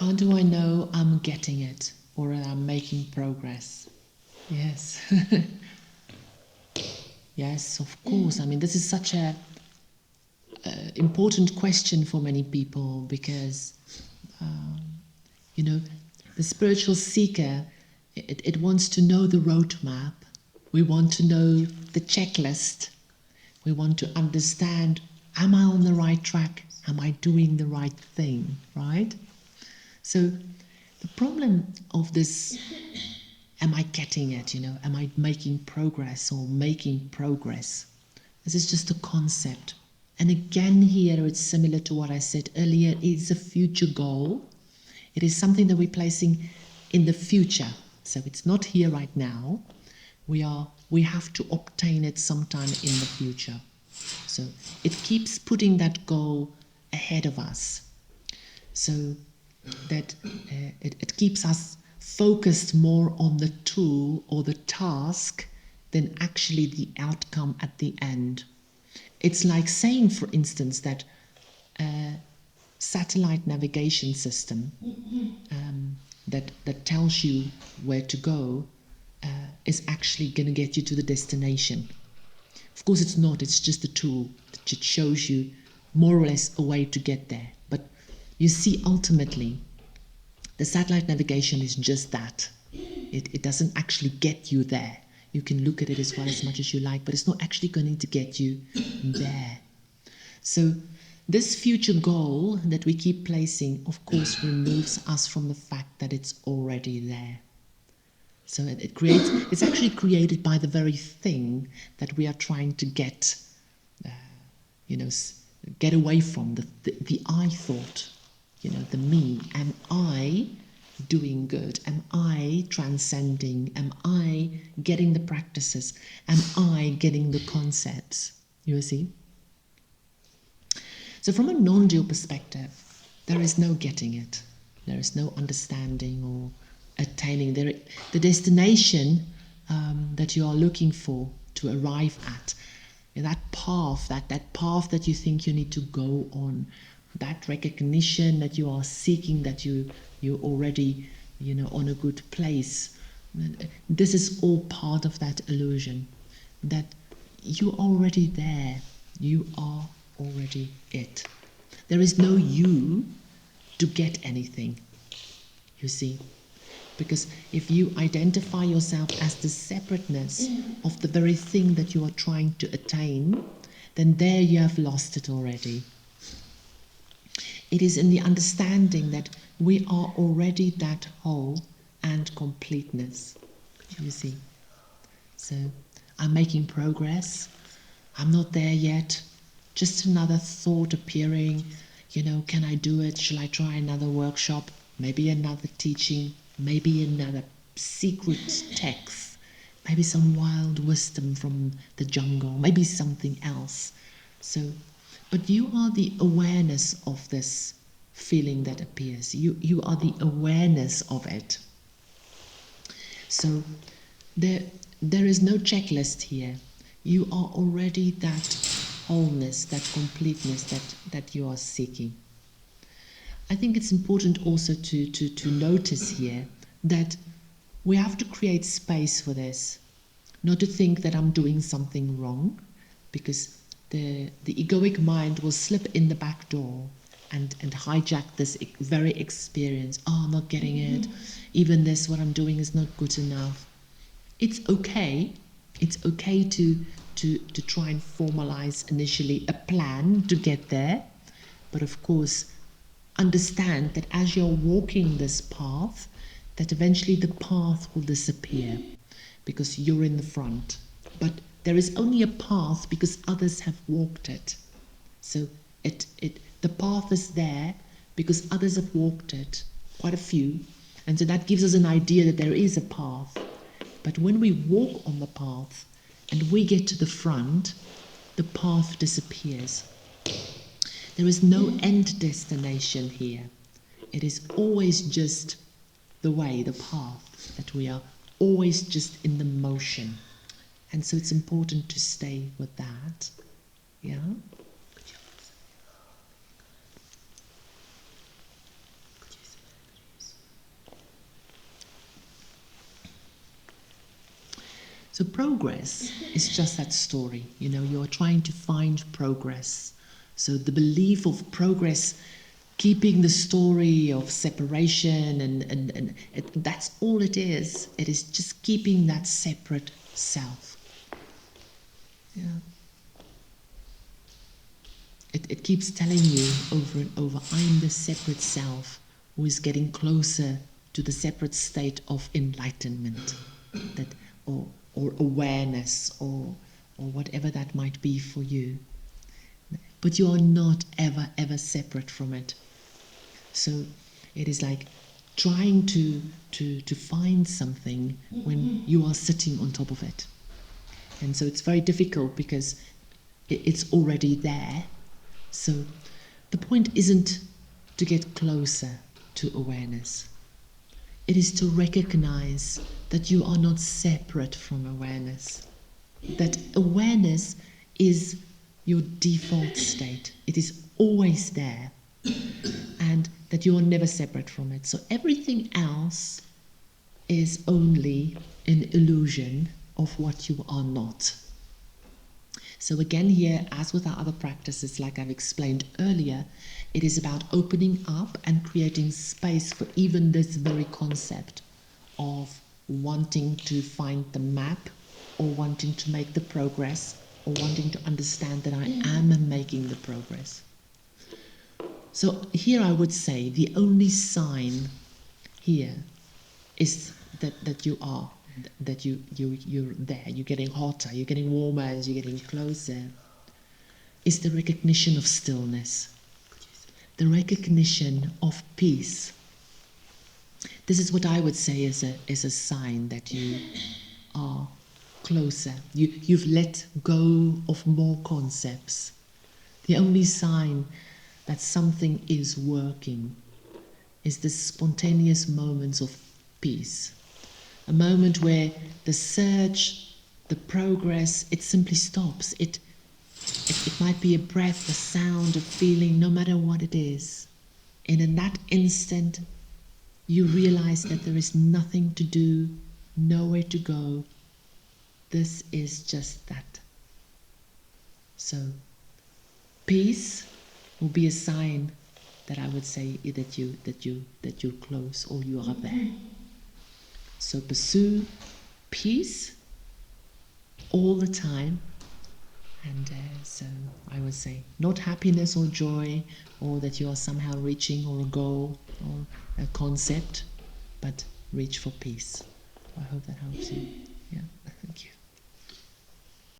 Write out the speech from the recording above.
How do I know I'm getting it or that I'm making progress? Yes. Yes, of course. I mean, this is such a important question for many people because, you know, the spiritual seeker, it wants to know the roadmap. We want to know the checklist. We want to understand, am I on the right track? Am I doing the right thing, right? So the problem of this, am I getting it, am I making progress or making progress? This is just a concept. And again here it's similar to what I said earlier, it's a future goal. It is something that we're placing in the future. So it's not here right now. We have to obtain it sometime in the future. So it keeps putting that goal ahead of us. So that it keeps us focused more on the tool or the task than actually the outcome at the end. It's like saying, for instance, that a satellite navigation system that tells you where to go is actually going to get you to the destination. Of course it's not, it's just a tool that just shows you more or less a way to get there. But you see, ultimately, the satellite navigation is just that. It doesn't actually get you there. You can look at it as well as much as you like, but it's not actually going to get you there. So this future goal that we keep placing, of course, removes us from the fact that it's already there. So it's actually created by the very thing that we are trying to get away from, the I thought, the me. Am I doing good? Am I transcending? Am I getting the practices? Am I getting the concepts? You see? So from a non-dual perspective, there is no getting it. There is no understanding or attaining. The destination that you are looking for to arrive at, that path, that path that you think you need to go on, that recognition that you are seeking, that you're already on a good place. This is all part of that illusion that you're already there. You are already it. There is no you to get anything, you see. Because if you identify yourself as the separateness of the very thing that you are trying to attain, then there you have lost it already. It is in the understanding that we are already that whole and completeness, you see. So I'm making progress. I'm not there yet. Just another thought appearing. Can I do it? Shall I try another workshop? Maybe another teaching? Maybe another secret text? Maybe some wild wisdom from the jungle? Maybe something else. But you are the awareness of this feeling that appears. You are the awareness of it. So there is no checklist here. You are already that wholeness, that completeness that you are seeking. I think it's important also to notice here that we have to create space for this. Not to think that I'm doing something wrong, because the egoic mind will slip in the back door and hijack this very experience. I'm not getting it. Even this, what I'm doing is not good enough. It's okay. It's okay to try and formalize initially a plan to get there. But of course, understand that as you're walking this path, that eventually the path will disappear because you're in the front. But there is only a path because others have walked it. So the path is there because others have walked it, quite a few. And so that gives us an idea that there is a path. But when we walk on the path and we get to the front, the path disappears. There is no end destination here. It is always just the way, the path, that we are always just in the motion. And so it's important to stay with that. Yeah? So progress is just that story. You know, you're trying to find progress. So the belief of progress, keeping the story of separation, and that's all it is. It is just keeping that separate self. Yeah. It keeps telling you over and over, I'm the separate self who is getting closer to the separate state of enlightenment, that or awareness, or whatever that might be for you. But you are not ever separate from it. So it is like trying to find something when you are sitting on top of it. And so it's very difficult because it's already there. So the point isn't to get closer to awareness. It is to recognize that you are not separate from awareness. That awareness is your default state. It is always there. And that you are never separate from it. So everything else is only an illusion of what you are not. So again here, as with our other practices, like I've explained earlier, it is about opening up and creating space for even this very concept of wanting to find the map, or wanting to make the progress, or wanting to understand that I am making the progress. So here I would say the only sign here is that you are, that you're there, you're getting hotter, you're getting warmer as you're getting closer, is the recognition of stillness, the recognition of peace. This is what I would say is a sign that you are closer. You've let go of more concepts. The only sign that something is working is the spontaneous moments of peace. A moment where the search, the progress, it simply stops. It might be a breath, a sound, a feeling, no matter what it is. And in that instant, you realize that there is nothing to do, nowhere to go. This is just that. So, peace will be a sign that I would say that you're close, or you are there. So pursue peace all the time, and so I would say not happiness or joy, or that you are somehow reaching or a goal or a concept, but reach for peace. I hope that helps you.